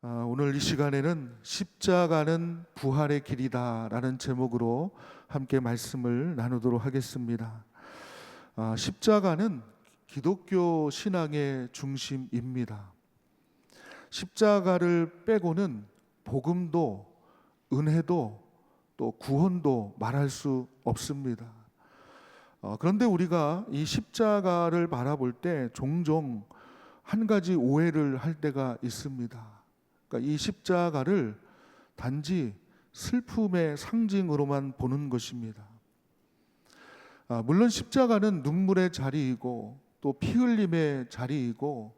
오늘 이 시간에는 십자가는 부활의 길이다라는 제목으로 함께 말씀을 나누도록 하겠습니다. 십자가는 기독교 신앙의 중심입니다. 십자가를 빼고는 복음도 은혜도 또 구원도 말할 수 없습니다. 그런데 우리가 이 십자가를 바라볼 때 종종 한 가지 오해를 할 때가 있습니다. 그러니까 이 십자가를 단지 슬픔의 상징으로만 보는 것입니다. 물론 십자가는 눈물의 자리이고 또 피 흘림의 자리이고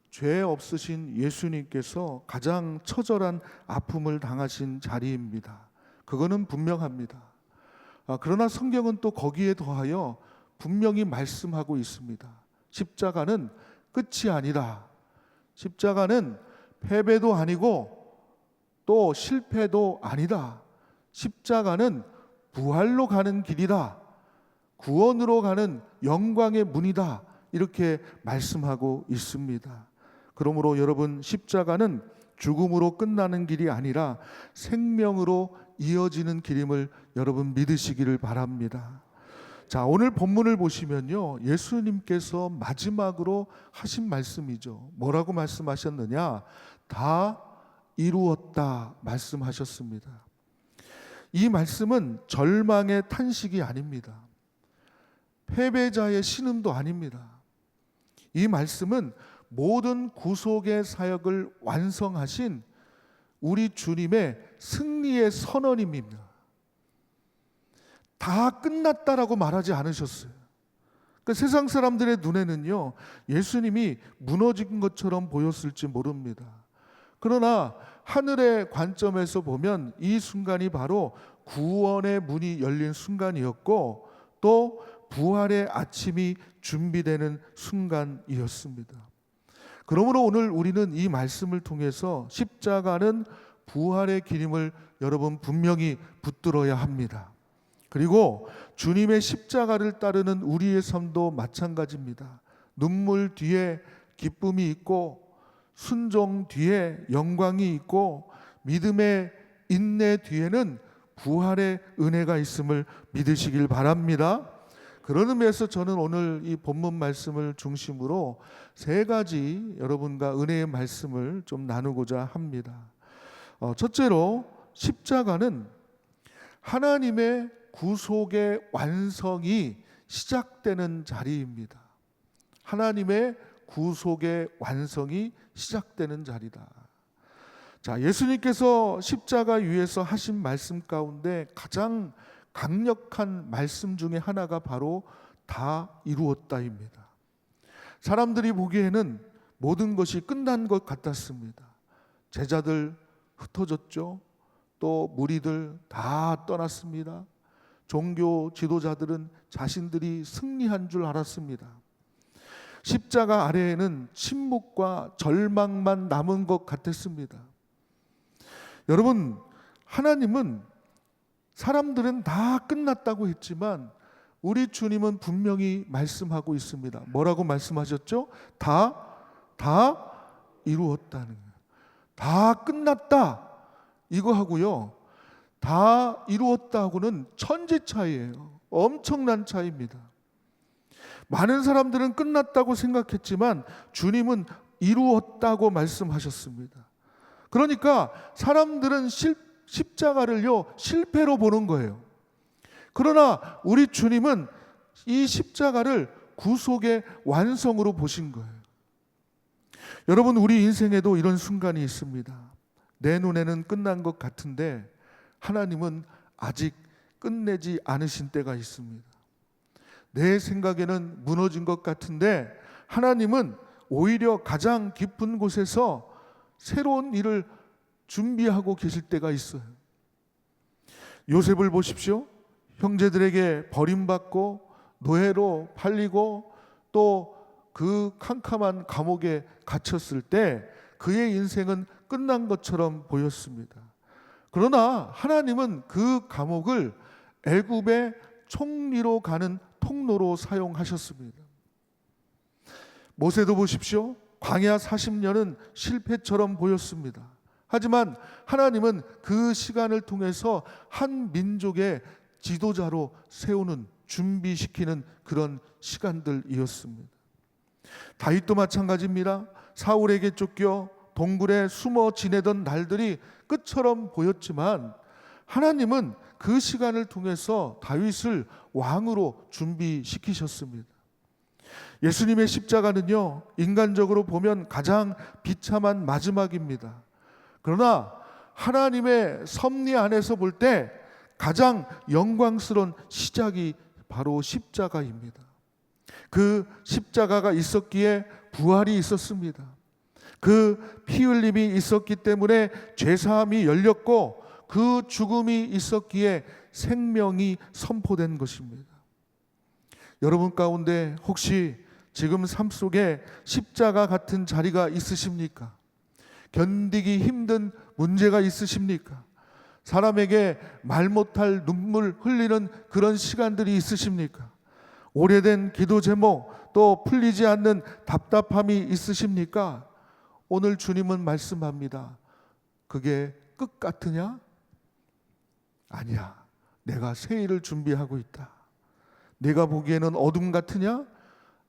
죄 없으신 예수님께서 가장 처절한 아픔을 당하신 자리입니다. 그거는 분명합니다. 그러나 성경은 또 거기에 더하여 분명히 말씀하고 있습니다. 십자가는 끝이 아니다. 십자가는 패배도 아니고 또 실패도 아니다. 십자가는 부활로 가는 길이다. 구원으로 가는 영광의 문이다. 이렇게 말씀하고 있습니다. 그러므로 여러분, 십자가는 죽음으로 끝나는 길이 아니라 생명으로 이어지는 길임을 여러분 믿으시기를 바랍니다. 자, 오늘 본문을 보시면요, 예수님께서 마지막으로 하신 말씀이죠. 뭐라고 말씀하셨느냐? 다 이루었다 말씀하셨습니다. 이 말씀은 절망의 탄식이 아닙니다. 패배자의 신음도 아닙니다. 이 말씀은 모든 구속의 사역을 완성하신 우리 주님의 승리의 선언입니다. 다 끝났다라고 말하지 않으셨어요. 그러니까 세상 사람들의 눈에는요, 예수님이 무너진 것처럼 보였을지 모릅니다. 그러나 하늘의 관점에서 보면 이 순간이 바로 구원의 문이 열린 순간이었고 또 부활의 아침이 준비되는 순간이었습니다. 그러므로 오늘 우리는 이 말씀을 통해서 십자가는 부활의 길임을 여러분 분명히 붙들어야 합니다. 그리고 주님의 십자가를 따르는 우리의 삶도 마찬가지입니다. 눈물 뒤에 기쁨이 있고 순종 뒤에 영광이 있고 믿음의 인내 뒤에는 부활의 은혜가 있음을 믿으시길 바랍니다. 그런 의미에서 저는 오늘 이 본문 말씀을 중심으로 세 가지 여러분과 은혜의 말씀을 좀 나누고자 합니다. 첫째로, 십자가는 하나님의 구속의 완성이 시작되는 자리입니다. 하나님의 구속의 완성이 시작되는 자리다. 자, 예수님께서 십자가 위에서 하신 말씀 가운데 가장 강력한 말씀 중에 하나가 바로 다 이루었다입니다. 사람들이 보기에는 모든 것이 끝난 것 같았습니다. 제자들 흩어졌죠. 또 무리들 다 떠났습니다. 종교 지도자들은 자신들이 승리한 줄 알았습니다. 십자가 아래에는 침묵과 절망만 남은 것 같았습니다. 여러분, 하나님은 사람들은 다 끝났다고 했지만 우리 주님은 분명히 말씀하고 있습니다. 뭐라고 말씀하셨죠? 다 이루었다는 거예요. 다 끝났다 이거 하고요, 다 이루었다 하고는 천지 차이예요. 엄청난 차이입니다. 많은 사람들은 끝났다고 생각했지만 주님은 이루었다고 말씀하셨습니다. 그러니까 사람들은 십자가를요 실패로 보는 거예요. 그러나 우리 주님은 이 십자가를 구속의 완성으로 보신 거예요. 여러분, 우리 인생에도 이런 순간이 있습니다. 내 눈에는 끝난 것 같은데 하나님은 아직 끝내지 않으신 때가 있습니다. 내 생각에는 무너진 것 같은데 하나님은 오히려 가장 깊은 곳에서 새로운 일을 준비하고 계실 때가 있어요. 요셉을 보십시오. 형제들에게 버림받고 노예로 팔리고 또 그 캄캄한 감옥에 갇혔을 때 그의 인생은 끝난 것처럼 보였습니다. 그러나 하나님은 그 감옥을 애굽의 총리로 가는 통로로 사용하셨습니다. 모세도 보십시오. 광야 40년은 실패처럼 보였습니다. 하지만 하나님은 그 시간을 통해서 한 민족의 지도자로 세우는, 준비시키는 그런 시간들이었습니다. 다윗도 마찬가지입니다. 사울에게 쫓겨 동굴에 숨어 지내던 날들이 끝처럼 보였지만 하나님은 그 시간을 통해서 다윗을 왕으로 준비시키셨습니다. 예수님의 십자가는요, 인간적으로 보면 가장 비참한 마지막입니다. 그러나 하나님의 섭리 안에서 볼 때 가장 영광스러운 시작이 바로 십자가입니다. 그 십자가가 있었기에 부활이 있었습니다. 그 피 흘림이 있었기 때문에 죄사함이 열렸고, 그 죽음이 있었기에 생명이 선포된 것입니다. 여러분 가운데 혹시 지금 삶 속에 십자가 같은 자리가 있으십니까? 견디기 힘든 문제가 있으십니까? 사람에게 말 못할 눈물 흘리는 그런 시간들이 있으십니까? 오래된 기도 제목, 또 풀리지 않는 답답함이 있으십니까? 오늘 주님은 말씀합니다. 그게 끝 같으냐? 아니야. 내가 새 일을 준비하고 있다. 내가 보기에는 어둠 같으냐?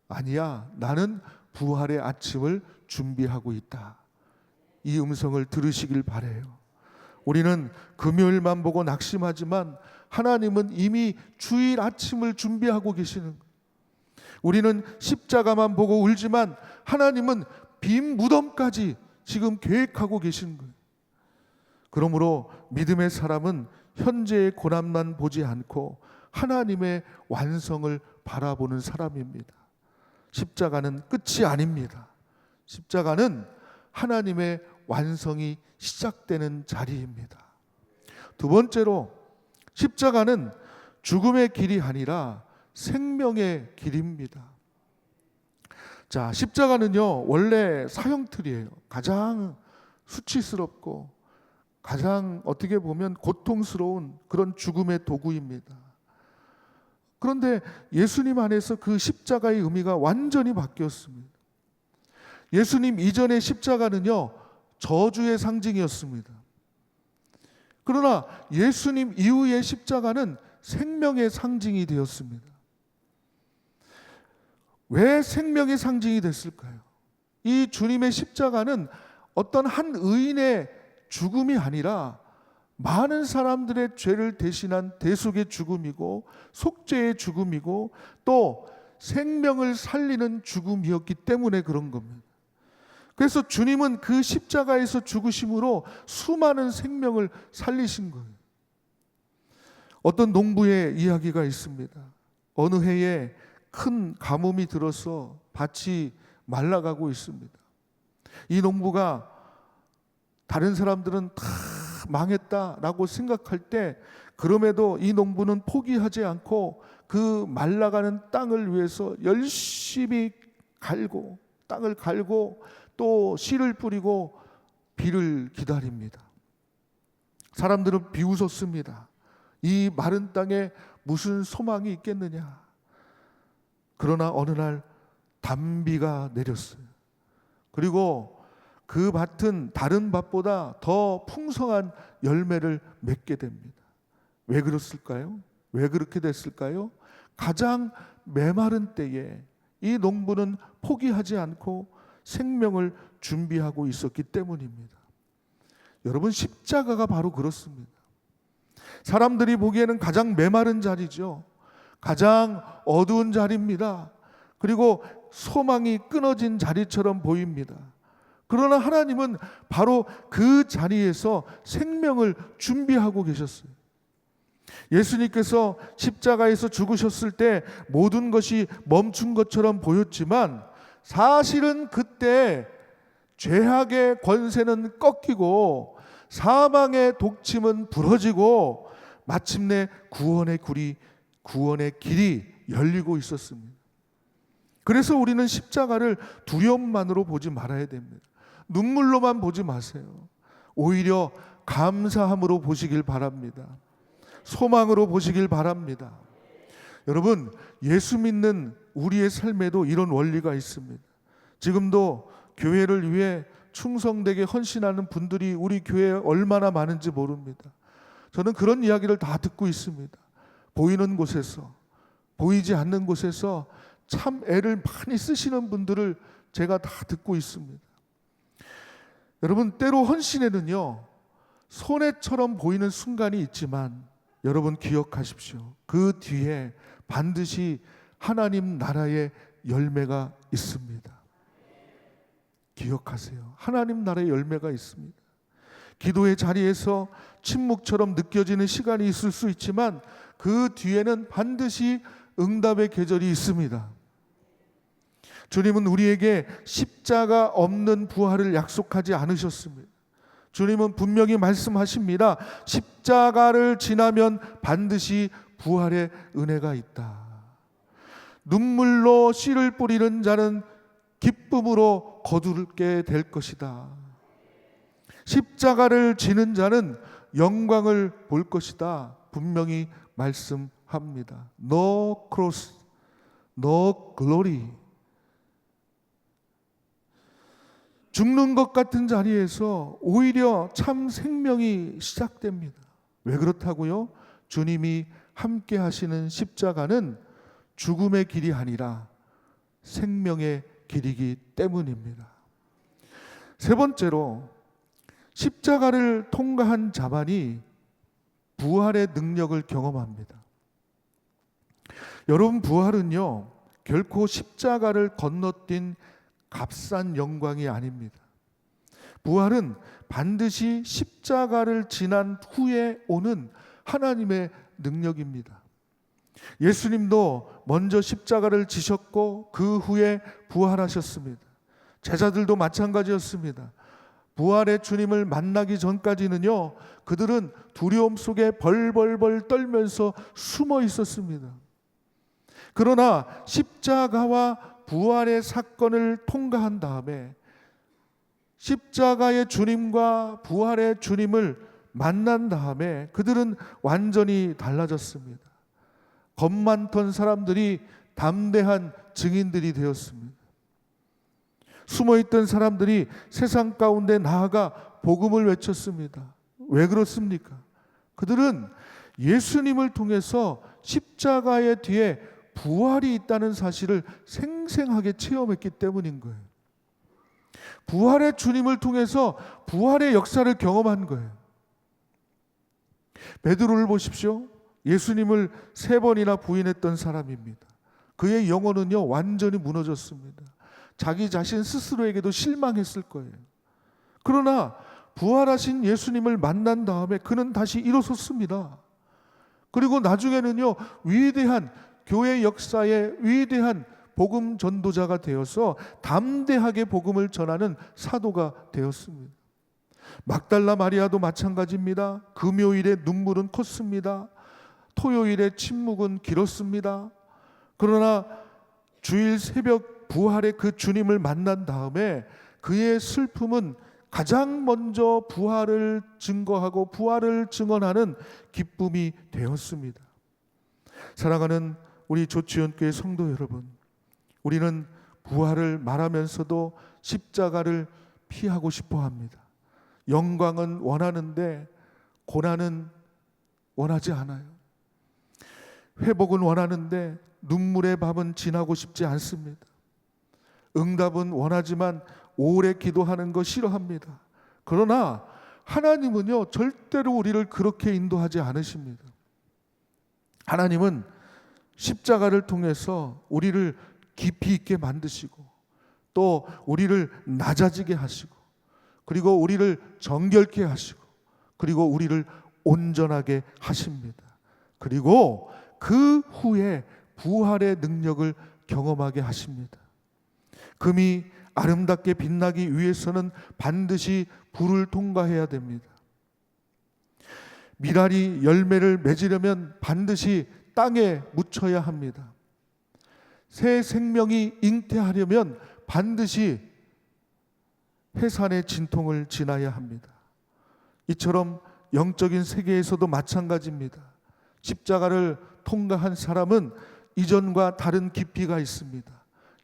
아니야. 나는 부활의 아침을 준비하고 있다. 이 음성을 들으시길 바라요. 우리는 금요일만 보고 낙심하지만 하나님은 이미 주일 아침을 준비하고 계시는 거예요. 우리는 십자가만 보고 울지만 하나님은 빈 무덤까지 지금 계획하고 계시는 거예요. 그러므로 믿음의 사람은 현재의 고난만 보지 않고 하나님의 완성을 바라보는 사람입니다. 십자가는 끝이 아닙니다. 십자가는 하나님의 완성이 시작되는 자리입니다. 두 번째로, 십자가는 죽음의 길이 아니라 생명의 길입니다. 자, 십자가는요, 원래 사형틀이에요. 가장 수치스럽고 가장 어떻게 보면 고통스러운 그런 죽음의 도구입니다. 그런데 예수님 안에서 그 십자가의 의미가 완전히 바뀌었습니다. 예수님 이전의 십자가는요, 저주의 상징이었습니다. 그러나 예수님 이후의 십자가는 생명의 상징이 되었습니다. 왜 생명의 상징이 됐을까요? 이 주님의 십자가는 어떤 한 의인의 죽음이 아니라 많은 사람들의 죄를 대신한 대속의 죽음이고, 속죄의 죽음이고, 또 생명을 살리는 죽음이었기 때문에 그런 겁니다. 그래서 주님은 그 십자가에서 죽으심으로 수많은 생명을 살리신 거예요. 어떤 농부의 이야기가 있습니다. 어느 해에 큰 가뭄이 들어서 밭이 말라가고 있습니다. 이 농부가 다른 사람들은 다 망했다라고 생각할 때, 그럼에도 이 농부는 포기하지 않고 그 말라가는 땅을 위해서 열심히 갈고, 땅을 갈고 또 씨를 뿌리고 비를 기다립니다. 사람들은 비웃었습니다. 이 마른 땅에 무슨 소망이 있겠느냐. 그러나 어느 날 단비가 내렸어요. 그리고 그 밭은 다른 밭보다 더 풍성한 열매를 맺게 됩니다. 왜 그랬을까요? 왜 그렇게 됐을까요? 가장 메마른 때에 이 농부는 포기하지 않고 생명을 준비하고 있었기 때문입니다. 여러분, 십자가가 바로 그렇습니다. 사람들이 보기에는 가장 메마른 자리죠. 가장 어두운 자리입니다. 그리고 소망이 끊어진 자리처럼 보입니다. 그러나 하나님은 바로 그 자리에서 생명을 준비하고 계셨어요. 예수님께서 십자가에서 죽으셨을 때 모든 것이 멈춘 것처럼 보였지만, 사실은 그때 죄악의 권세는 꺾이고 사망의 독침은 부러지고 마침내 구원의 길이 열리고 있었습니다. 그래서 우리는 십자가를 두려움만으로 보지 말아야 됩니다. 눈물로만 보지 마세요. 오히려 감사함으로 보시길 바랍니다. 소망으로 보시길 바랍니다. 여러분, 예수 믿는 우리의 삶에도 이런 원리가 있습니다. 지금도 교회를 위해 충성되게 헌신하는 분들이 우리 교회에 얼마나 많은지 모릅니다. 저는 그런 이야기를 다 듣고 있습니다. 보이는 곳에서, 보이지 않는 곳에서 참 애를 많이 쓰시는 분들을 제가 다 듣고 있습니다. 여러분, 때로 헌신에는요, 손해처럼 보이는 순간이 있지만 여러분 기억하십시오. 그 뒤에 반드시 하나님 나라의 열매가 있습니다. 기억하세요. 하나님 나라의 열매가 있습니다. 기도의 자리에서 침묵처럼 느껴지는 시간이 있을 수 있지만 그 뒤에는 반드시 응답의 계절이 있습니다. 주님은 우리에게 십자가 없는 부활을 약속하지 않으셨습니다. 주님은 분명히 말씀하십니다. 십자가를 지나면 반드시 부활의 은혜가 있다. 눈물로 씨를 뿌리는 자는 기쁨으로 거두게 될 것이다. 십자가를 지는 자는 영광을 볼 것이다. 분명히 말씀합니다. No cross, no glory. 죽는 것 같은 자리에서 오히려 참 생명이 시작됩니다. 왜 그렇다고요? 주님이 함께 하시는 십자가는 죽음의 길이 아니라 생명의 길이기 때문입니다. 세 번째로, 십자가를 통과한 자만이 부활의 능력을 경험합니다. 여러분, 부활은요, 결코 십자가를 건너뛴 값싼 영광이 아닙니다. 부활은 반드시 십자가를 지난 후에 오는 하나님의 능력입니다. 예수님도 먼저 십자가를 지셨고 그 후에 부활하셨습니다. 제자들도 마찬가지였습니다. 부활의 주님을 만나기 전까지는요, 그들은 두려움 속에 벌벌벌 떨면서 숨어 있었습니다. 그러나 십자가와 부활의 사건을 통과한 다음에 십자가의 주님과 부활의 주님을 만난 다음에 그들은 완전히 달라졌습니다. 겁 많던 사람들이 담대한 증인들이 되었습니다. 숨어있던 사람들이 세상 가운데 나아가 복음을 외쳤습니다. 왜 그렇습니까? 그들은 예수님을 통해서 십자가의 뒤에 부활이 있다는 사실을 생생하게 체험했기 때문인 거예요. 부활의 주님을 통해서 부활의 역사를 경험한 거예요. 베드로를 보십시오. 예수님을 3번이나 부인했던 사람입니다. 그의 영혼은요, 완전히 무너졌습니다. 자기 자신 스스로에게도 실망했을 거예요. 그러나 부활하신 예수님을 만난 다음에 그는 다시 일어섰습니다. 그리고 나중에는요, 위대한 교회 역사의 위대한 복음 전도자가 되어서 담대하게 복음을 전하는 사도가 되었습니다. 막달라 마리아도 마찬가지입니다. 금요일에 눈물은 컸습니다. 토요일에 침묵은 길었습니다. 그러나 주일 새벽 부활의 그 주님을 만난 다음에 그의 슬픔은 가장 먼저 부활을 증거하고 부활을 증언하는 기쁨이 되었습니다. 사랑하는 우리 조치원교회 성도 여러분, 우리는 부활을 말하면서도 십자가를 피하고 싶어 합니다. 영광은 원하는데 고난은 원하지 않아요. 회복은 원하는데 눈물의 밤은 지나고 싶지 않습니다. 응답은 원하지만 오래 기도하는 거 싫어합니다. 그러나 하나님은요, 절대로 우리를 그렇게 인도하지 않으십니다. 하나님은 십자가를 통해서 우리를 깊이 있게 만드시고 또 우리를 낮아지게 하시고 그리고 우리를 정결케 하시고 그리고 우리를 온전하게 하십니다. 그리고 그 후에 부활의 능력을 경험하게 하십니다. 금이 아름답게 빛나기 위해서는 반드시 불을 통과해야 됩니다. 밀알이 열매를 맺으려면 반드시 땅에 묻혀야 합니다. 새 생명이 잉태하려면 반드시 해산의 진통을 지나야 합니다. 이처럼 영적인 세계에서도 마찬가지입니다. 십자가를 통과한 사람은 이전과 다른 깊이가 있습니다.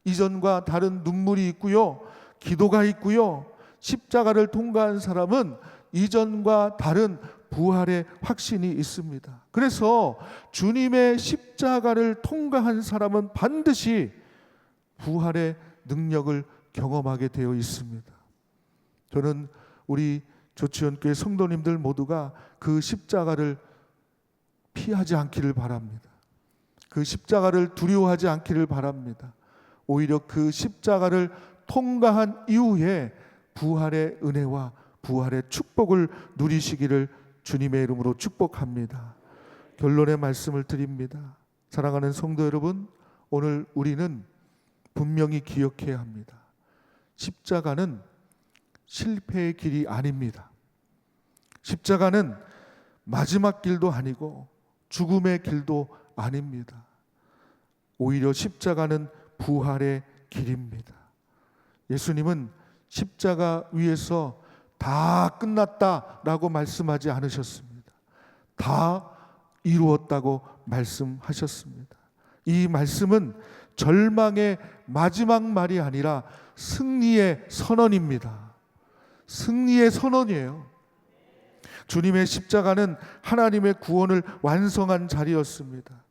이전과 다른 눈물이 있고요, 기도가 있고요, 십자가를 통과한 사람은 이전과 다른 부활의 확신이 있습니다. 그래서 주님의 십자가를 통과한 사람은 반드시 부활의 능력을 경험하게 되어 있습니다. 저는 우리 조치원교회 성도님들 모두가 그 십자가를 피하지 않기를 바랍니다. 그 십자가를 두려워하지 않기를 바랍니다. 오히려 그 십자가를 통과한 이후에 부활의 은혜와 부활의 축복을 누리시기를 주님의 이름으로 축복합니다. 결론의 말씀을 드립니다. 사랑하는 성도 여러분, 오늘 우리는 분명히 기억해야 합니다. 십자가는 실패의 길이 아닙니다. 십자가는 마지막 길도 아니고 죽음의 길도 아닙니다. 오히려 십자가는 부활의 길입니다. 예수님은 십자가 위에서 다 끝났다라고 말씀하지 않으셨습니다. 다 이루었다고 말씀하셨습니다. 이 말씀은 절망의 마지막 말이 아니라 승리의 선언입니다. 승리의 선언이에요. 주님의 십자가는 하나님의 구원을 완성한 자리였습니다.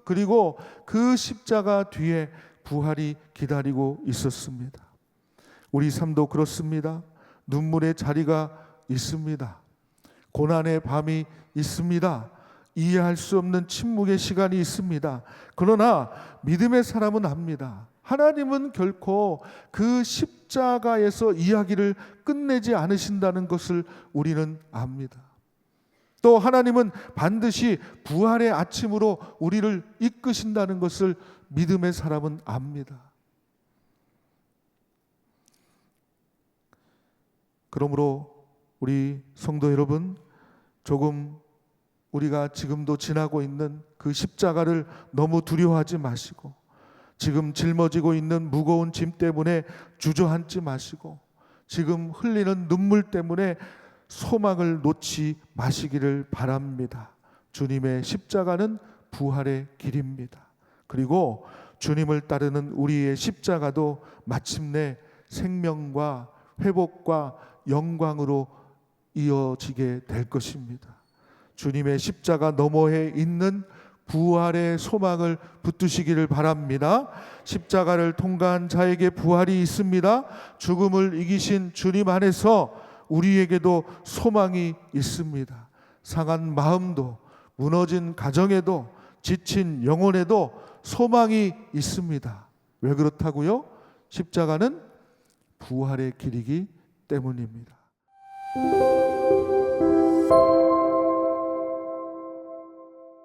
그리고 그 십자가 뒤에 부활이 기다리고 있었습니다. 우리 삶도 그렇습니다. 눈물의 자리가 있습니다. 고난의 밤이 있습니다. 이해할 수 없는 침묵의 시간이 있습니다. 그러나 믿음의 사람은 압니다. 하나님은 결코 그 십자가에서 이야기를 끝내지 않으신다는 것을 우리는 압니다. 또 하나님은 반드시 부활의 아침으로 우리를 이끄신다는 것을 믿음의 사람은 압니다. 그러므로 우리 성도 여러분, 조금 우리가 지금도 지나고 있는 그 십자가를 너무 두려워하지 마시고, 지금 짊어지고 있는 무거운 짐 때문에 주저앉지 마시고, 지금 흘리는 눈물 때문에 소망을 놓지 마시기를 바랍니다. 주님의 십자가는 부활의 길입니다. 그리고 주님을 따르는 우리의 십자가도 마침내 생명과 회복과 영광으로 이어지게 될 것입니다. 주님의 십자가 너머에 있는 부활의 소망을 붙드시기를 바랍니다. 십자가를 통과한 자에게 부활이 있습니다. 죽음을 이기신 주님 안에서 우리에게도 소망이 있습니다. 상한 마음도, 무너진 가정에도, 지친 영혼에도 소망이 있습니다. 왜 그렇다고요? 십자가는 부활의 길이기 때문입니다.